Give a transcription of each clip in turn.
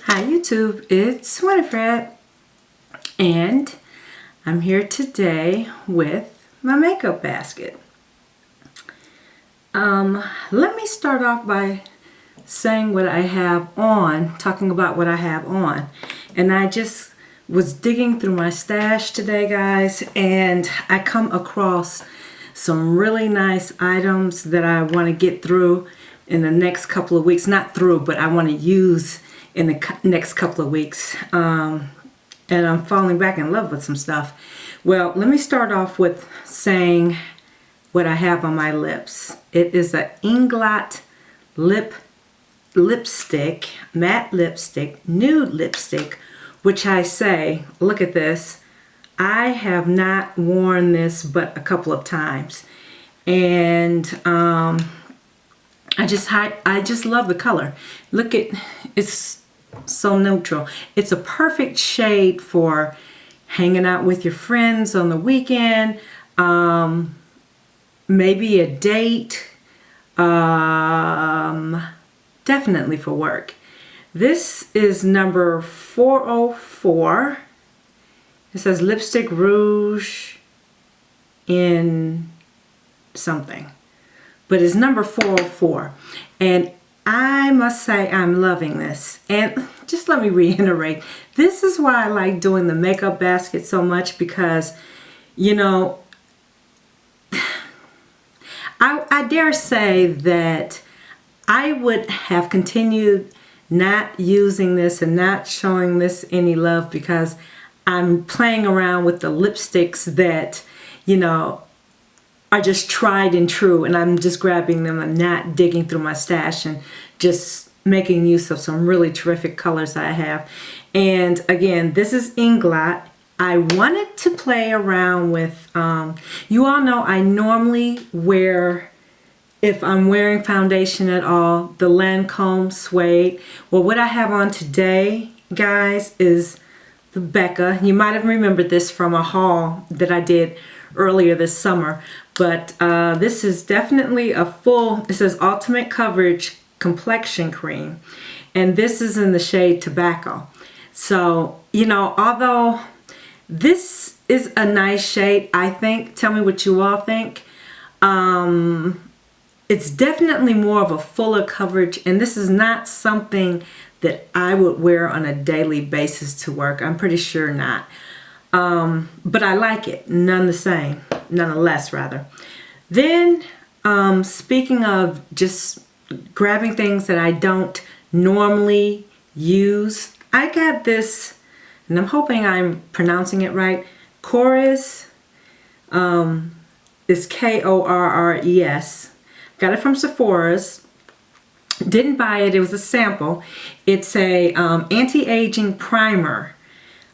Hi YouTube, it's Winifred and I'm here today with my makeup basket. Let me start off by saying what I have on, talking about what I have on. And I just was digging through my stash today, guys, and I come across some really nice items that I want to get through in the next couple of weeks. Not through, but I want to use in the next couple of weeks. And I'm falling back in love with some stuff. Well, let me start off with saying what I have on my lips. It is an Inglot lipstick, matte lipstick, nude lipstick, which I say, look at this, I have not worn this but a couple of times. And I just love the color. Look at, it's so neutral. It's a perfect shade for hanging out with your friends on the weekend, maybe a date, definitely for work. This is number 404. It says lipstick rouge in something, but it's number 404. And I must say I'm loving this. And just let me reiterate, this is why I like doing the makeup basket so much, because, you know, I dare say that I would have continued not using this and not showing this any love because I'm playing around with the lipsticks that, you know, are just tried and true, and I'm just grabbing them and not digging through my stash and just making use of some really terrific colors that I have. And again, this is Inglot. I wanted to play around with, you all know I normally wear, if I'm wearing foundation at all, the Lancome Suede. Well, what I have on today, guys, is the Becca. You might have remembered this from a haul that I did earlier this summer, but this is definitely a full, it says Ultimate Coverage Complexion Cream, and this is in the shade Tobacco. So, you know, although this is a nice shade, I think, tell me what you all think. It's definitely more of a fuller coverage, and this is not something that I would wear on a daily basis to work. I'm pretty sure not. But I like it nonetheless rather. Then, speaking of just grabbing things that I don't normally use, I got this, and I'm hoping I'm pronouncing it right. Korres, is K-O-R-R-E-S. Got it from Sephora's. Didn't buy it, it was a sample. It's a anti-aging primer,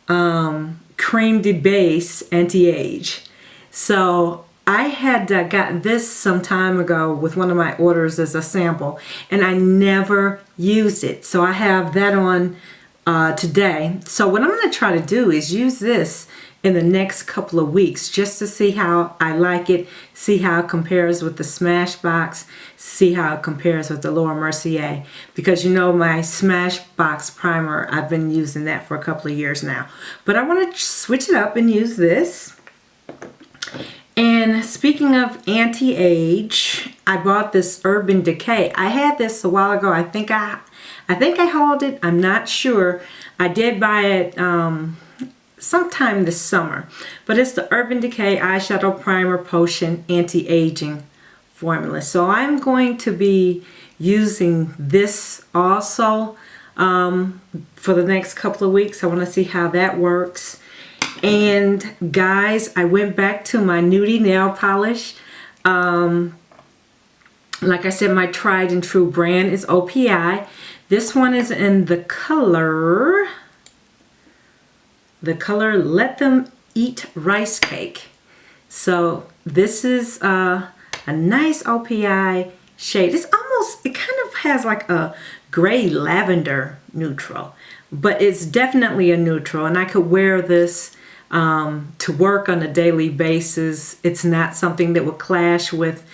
cream de base anti-age. So I had got this some time ago with one of my orders as a sample, and I never used it. So I have that on today. So what I'm going to try to do is use this in the next couple of weeks just to see how I like it, see how it compares with the Smashbox, see how it compares with the Laura Mercier. Because you know my Smashbox primer, I've been using that for a couple of years now. But I want to switch it up and use this. And speaking of anti-age, I bought this Urban Decay. I had this a while ago. I think I hauled it. I'm not sure. I did buy it sometime this summer, but it's the Urban Decay Eyeshadow Primer Potion Anti-Aging Formula. So I'm going to be using this also for the next couple of weeks. I want to see how that works. And guys, I went back to my nudie nail polish. Like I said, my tried and true brand is OPI. This one is in the color Let Them Eat Rice Cake. So this is a nice OPI shade. It's almost, it kind of has like a gray lavender neutral, but it's definitely a neutral, and I could wear this to work on a daily basis. It's not something that would clash with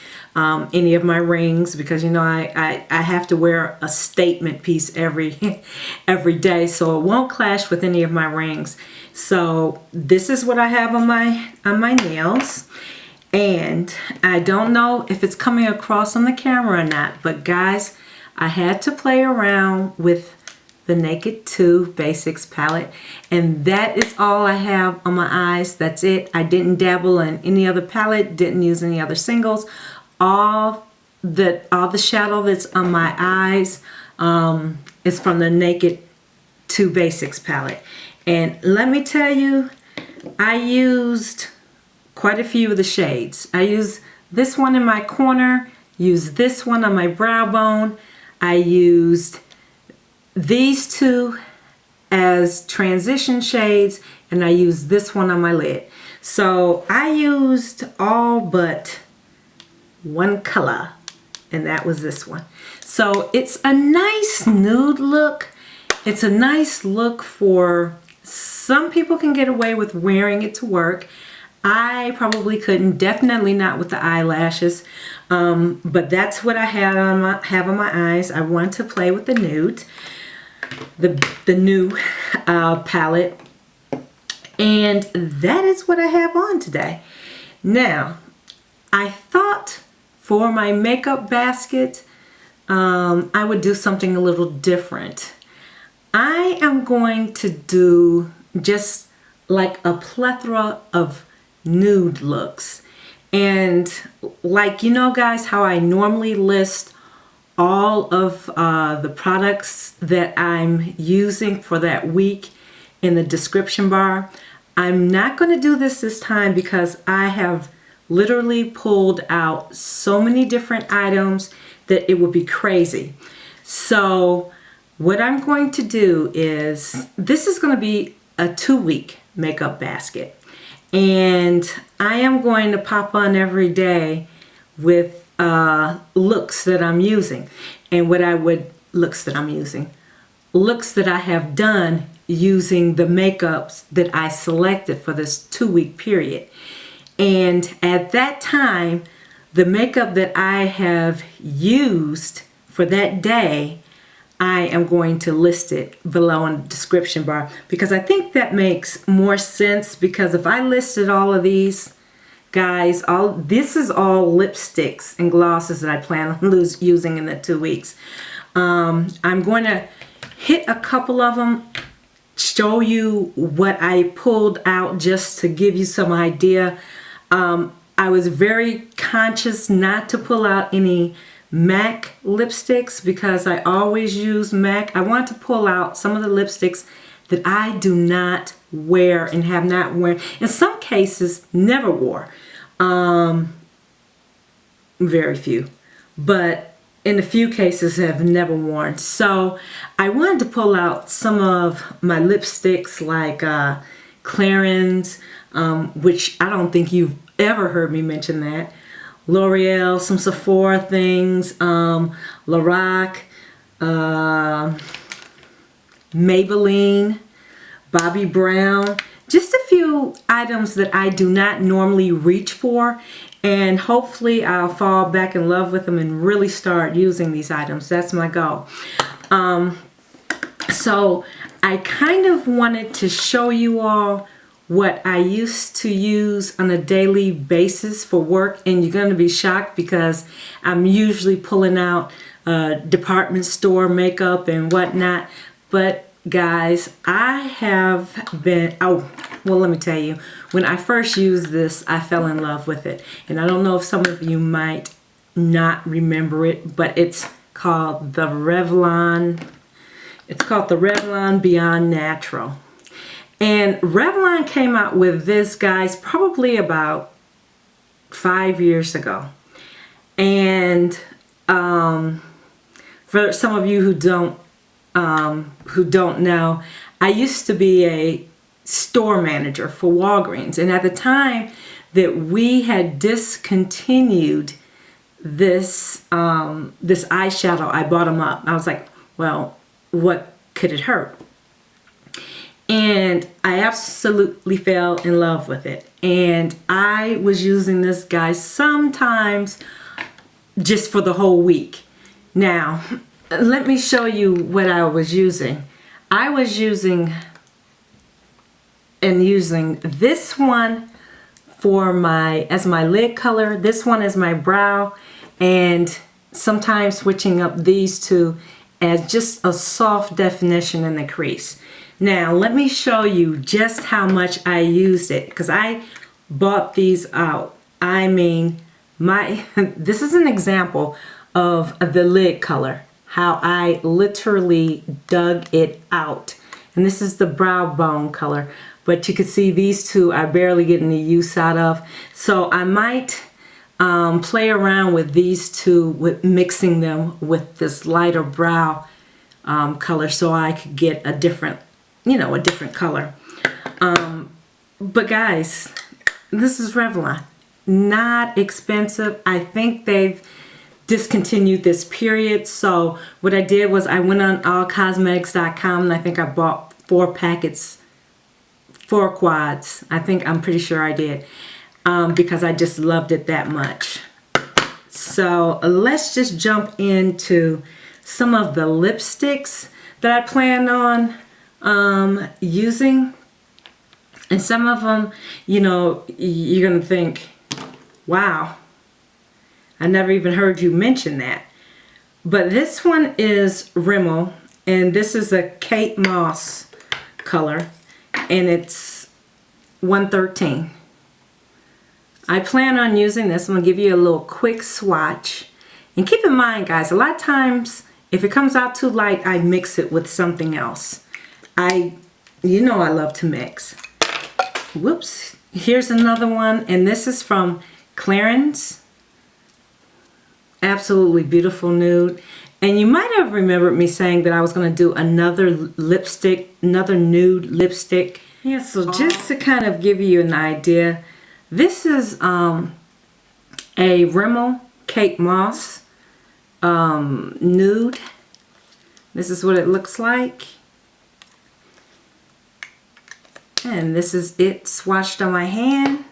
any of my rings, because you know I have to wear a statement piece every every day, so it won't clash with any of my rings. So this is what I have on my nails. And I don't know if it's coming across on the camera or not, but guys, I had to play around with the Naked 2 Basics palette, and that is all I have on my eyes. That's it. I didn't dabble in any other palette, didn't use any other singles. All the shadow that's on my eyes is from the Naked 2 Basics palette. And let me tell you, I used quite a few of the shades. I used this one in my corner, used this one on my brow bone. I used these two as transition shades, and I used this one on my lid. So I used all but one color, and that was this one. So it's a nice nude look. It's a nice look for some people can get away with wearing it to work. I probably couldn't, definitely not with the eyelashes, but that's what I have on my eyes. I want to play with the nude, the new palette, and that is what I have on today. Now, I thought for my makeup basket, I would do something a little different. I am going to do just like a plethora of nude looks, and like, you know guys, how I normally list all of the products that I'm using for that week in the description bar. I'm not going to do this time because I have literally pulled out so many different items that it would be crazy. So what I'm going to do is, this is going to be a 2-week makeup basket. And I am going to pop on every day with looks that I'm using. And looks that I have done using the makeups that I selected for this 2-week period. And at that time, the makeup that I have used for that day, I am going to list it below in the description bar, because I think that makes more sense. Because if I listed all of these, guys, this is all lipsticks and glosses that I plan on using in the 2 weeks. I'm going to hit a couple of them, show you what I pulled out just to give you some idea. I was very conscious not to pull out any MAC lipsticks because I always use MAC. I want to pull out some of the lipsticks that I do not wear and have not worn. In some cases, never wore. Very few. But in a few cases have never worn. So I wanted to pull out some of my lipsticks like Clarins, which I don't think you've ever heard me mention that. L'Oreal, some Sephora things, Lorac, Maybelline, Bobbi Brown, just a few items that I do not normally reach for, and hopefully I'll fall back in love with them and really start using these items. That's my goal. So I kind of wanted to show you all what I used to use on a daily basis for work, and you're going to be shocked because I'm usually pulling out department store makeup and whatnot. But guys, I have been, well, let me tell you, when I first used this, I fell in love with it. And I don't know if some of you might not remember it, but it's called the Revlon. It's called the Revlon Beyond Natural. And Revlon came out with this, guys, probably about 5 years ago. And for some of you who don't know, I used to be a store manager for Walgreens, and at the time that we had discontinued this this eyeshadow, I bought them up. I was like, well, what could it hurt? And I absolutely fell in love with it. And I was using this, guys, sometimes just for the whole week. Now, let me show you what I was using. I was using this one for as my lid color. This one is my brow, and sometimes switching up these two as just a soft definition in the crease. Now let me show you just how much I used it, because I bought these out. I mean, this is an example of the lid color, how I literally dug it out. And this is the brow bone color, but you can see these two I barely get any use out of. So I might play around with these two, with mixing them with this lighter brow color, so I could get a different, a different color. But guys, this is Revlon. Not expensive. I think they've discontinued this, period. So what I did was I went on allcosmetics.com and I think I bought 4 packets, 4 quads. I'm pretty sure I did, because I just loved it that much. So let's just jump into some of the lipsticks that I plan on using. And some of them, you're gonna think, wow, I never even heard you mention that. But this one is Rimmel, and this is a Kate Moss color, and it's 113. I plan on using this. I'm gonna give you a little quick swatch. And keep in mind, guys, a lot of times if it comes out too light, I mix it with something else. I love to mix. Whoops. Here's another one, and this is from Clarins. Absolutely beautiful nude. And you might have remembered me saying that I was going to do another lipstick, another nude lipstick. Yeah, so just to kind of give you an idea, this is a Rimmel Kate Moss nude. This is what it looks like. And this is it swatched on my hand.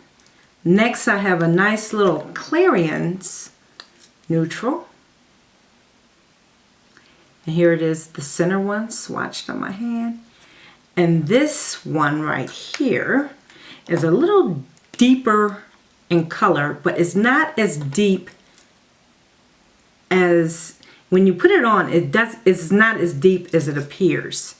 Next, I have a nice little Clarins neutral. And here it is, the center one swatched on my hand. And this one right here is a little deeper in color, but it's not as deep as, when you put it on, it's not as deep as it appears.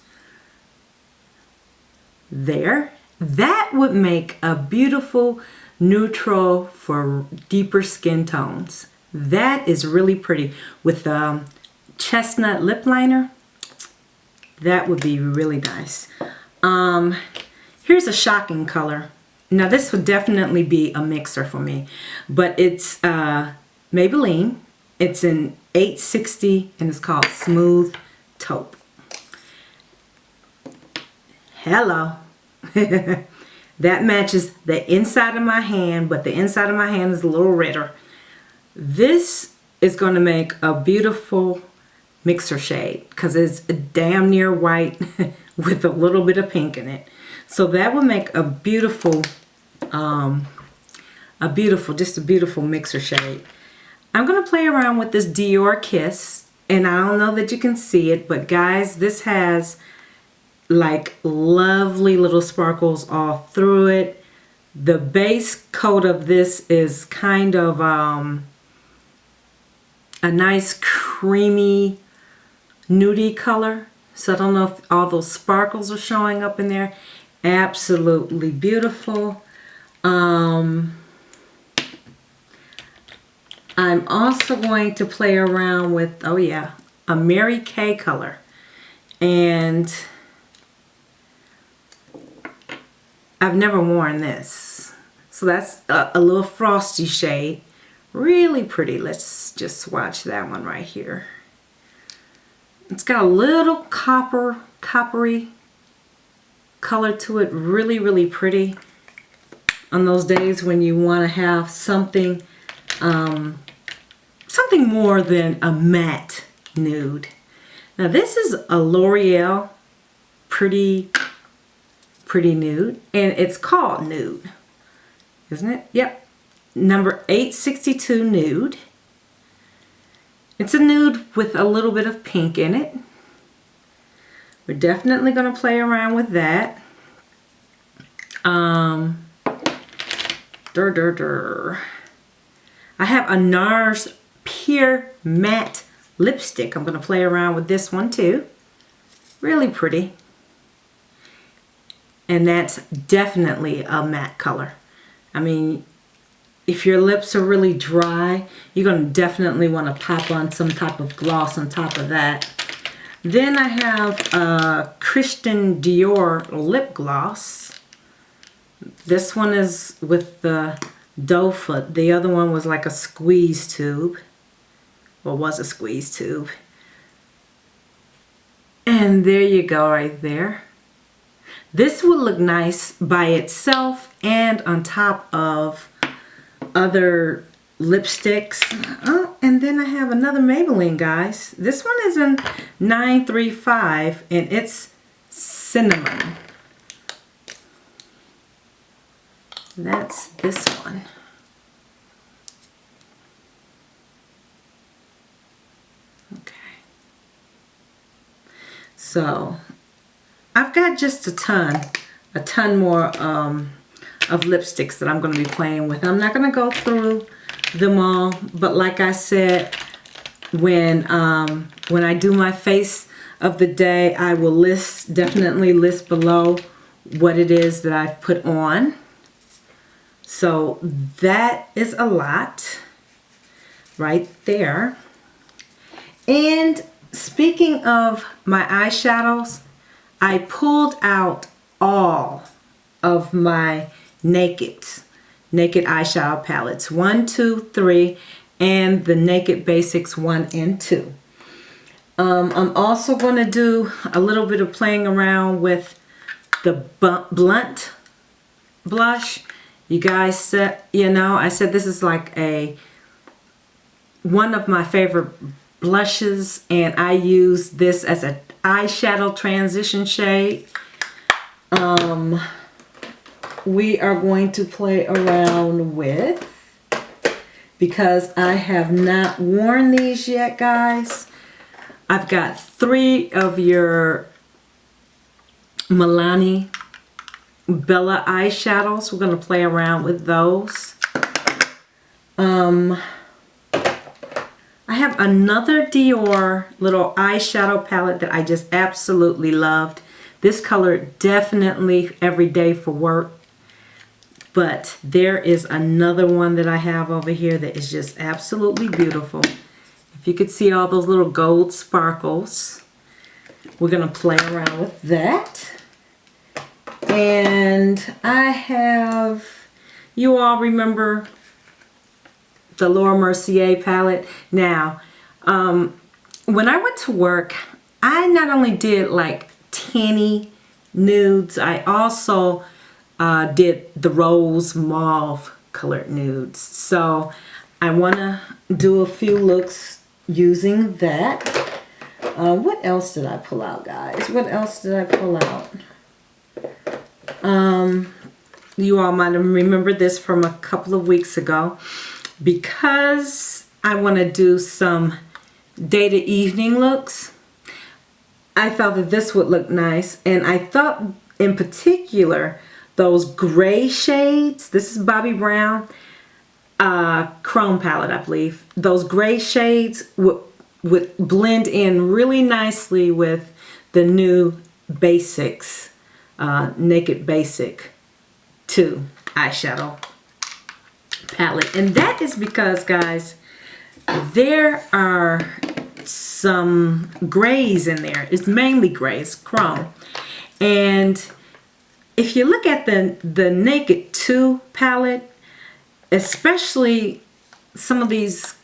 There, that would make a beautiful neutral for deeper skin tones. That is really pretty with chestnut lip liner. That would be really nice. Here's a shocking color. Now this would definitely be a mixer for me, but it's Maybelline. It's in 860 and it's called Smooth Taupe. Hello. That matches the inside of my hand, but the inside of my hand is a little redder. This is going to make a beautiful mixer shade because it's damn near white with a little bit of pink in it. So that will make a beautiful just a beautiful mixer shade. I'm going to play around with this Dior Kiss, and I don't know that you can see it, but guys, this has like lovely little sparkles all through it. The base coat of this is kind of a nice creamy nudie color. So I don't know if all those sparkles are showing up in there. Absolutely beautiful. I'm also going to play around with, oh yeah, a Mary Kay color. And I've never worn this. So that's a little frosty shade. Really pretty. Let's just swatch that one right here. It's got a little coppery color to it. Really, really pretty. On those days when you want to have something something more than a matte nude. Now this is a L'Oreal pretty nude, and it's called Nude, isn't it? Yep. Number 862 Nude. It's a nude with a little bit of pink in it. We're definitely going to play around with that. I have a NARS Pure Matte Lipstick. I'm going to play around with this one too. Really pretty. And that's definitely a matte color. I mean, if your lips are really dry, you're going to definitely want to pop on some type of gloss on top of that. Then I have a Christian Dior lip gloss. This one is with the doe foot. The other one was like a squeeze tube. Well, was a squeeze tube. And there you go right there. This would look nice by itself and on top of other lipsticks. Oh, and then I have another Maybelline, guys. This one is in 935 and it's cinnamon. That's this one. Okay. So I've got just a ton more of lipsticks that I'm going to be playing with. I'm not going to go through them all, but like I said, when I do my face of the day, I will definitely list below what it is that I've put on. So that is a lot right there. And speaking of my eyeshadows, I pulled out all of my Naked eyeshadow palettes, 1, 2, 3, and the Naked Basics 1 and 2. I'm also going to do a little bit of playing around with the Blunt blush. You guys said, you know, I said this is like one of my favorite blushes, and I use this as an eyeshadow transition shade. We are going to play around with, because I have not worn these yet, guys. I've got 3 of your Milani Bella eyeshadows. We're going to play around with those. I have another Dior little eyeshadow palette that I just absolutely loved. This color definitely every day for work. But there is another one that I have over here that is just absolutely beautiful. If you could see all those little gold sparkles, we're going to play around with that. And I have, you all remember the Laura Mercier palette. Now, when I went to work, I not only did like tanny nudes, I also did the rose mauve colored nudes. So I want to do a few looks using that. What else did I pull out, guys? What else did I pull out? You all might have remembered this from a couple of weeks ago. Because I want to do some day to evening looks, I thought that this would look nice. And I thought in particular, those gray shades, this is Bobbi Brown Chrome palette, I believe. Those gray shades would blend in really nicely with the new Basics, Naked Basic 2 eyeshadow palette. And that is because, guys, there are some grays in there. It's mainly gray, it's chrome. And if you look at the Naked 2 palette, especially some of these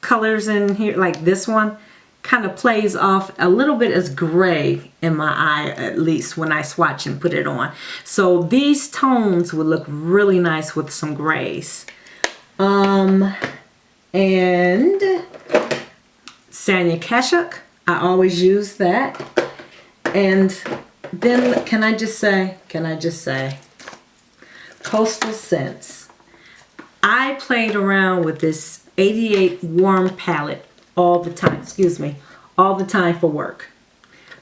colors in here, like this one, kind of plays off a little bit as gray in my eye, at least when I swatch and put it on. So these tones would look really nice with some grays. And Sanya Kashuk, I always use that. And then can I just say, Coastal Scents. I played around with this 88 Warm palette all the time, excuse me, all the time for work.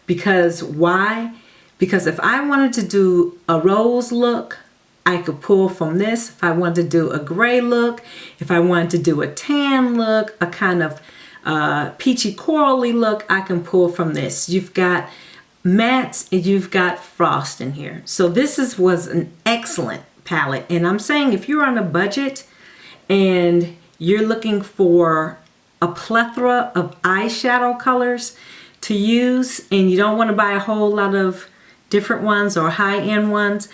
Because why? Because if I wanted to do a rose look, I could pull from this. If I wanted to do a gray look, if I wanted to do a tan look, a kind of peachy corally look, I can pull from this. You've got mattes and you've got frost in here. So this was an excellent palette. And I'm saying if you're on a budget and you're looking for a plethora of eyeshadow colors to use and you don't want to buy a whole lot of different ones or high-end ones,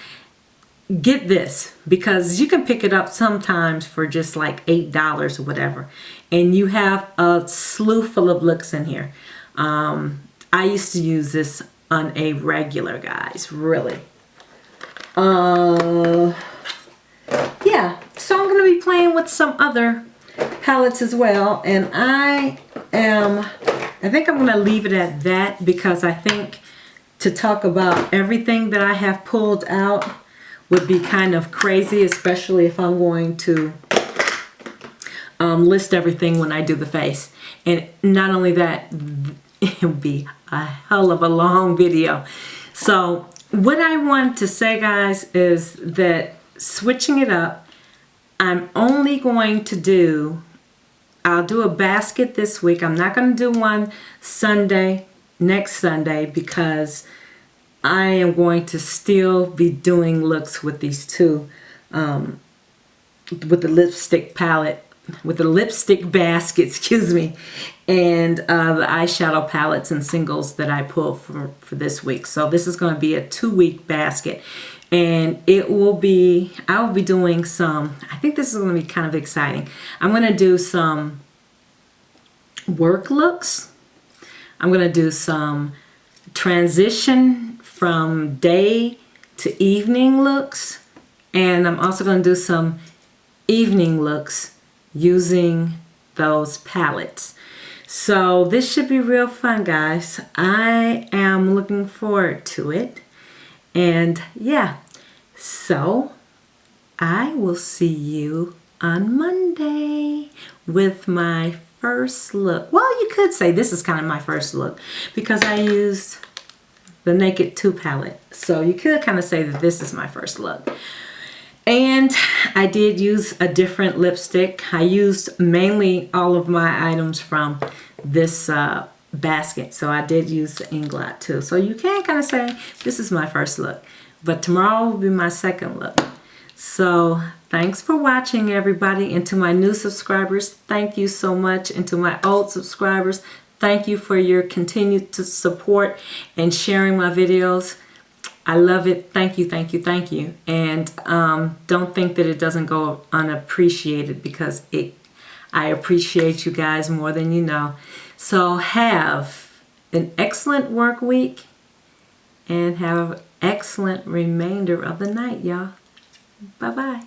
get this, because you can pick it up sometimes for just like $8 or whatever, and you have a slew full of looks in here. I used to use this on a regular, guys, really. Yeah, so I'm going to be playing with some other palettes as well, and I think I'm going to leave it at that, because I think to talk about everything that I have pulled out would be kind of crazy, especially if I'm going to list everything when I do the face. And not only that, it would be a hell of a long video. So what I want to say, guys, is that switching it up, I'm only going to do, I'll do a basket this week. I'm not going to do one next Sunday, because I am going to still be doing looks with these two, with the lipstick palette, with the lipstick basket, excuse me, and the eyeshadow palettes and singles that I pulled for this week. So this is going to be a 2-week basket, and it will be, I'll be doing some, I think this is going to be kind of exciting. I'm going to do some work looks. I'm going to do some transition from day to evening looks, and I'm also going to do some evening looks using those palettes. So this should be real fun, guys. I am looking forward to it. And yeah, so I will see you on Monday with my first look. Well, you could say this is kind of my first look, because I used the Naked 2 palette. So you could kind of say that this is my first look. And I did use a different lipstick. I used mainly all of my items from this basket. So I did use the Inglot too. So you can kind of say this is my first look. But tomorrow will be my second look. So thanks for watching, everybody. And to my new subscribers, thank you so much. And to my old subscribers, thank you for your continued support and sharing my videos. I love it. Thank you, thank you, thank you. And don't think that it doesn't go unappreciated, because I appreciate you guys more than you know. So have an excellent work week, and have an excellent remainder of the night, y'all. Bye-bye.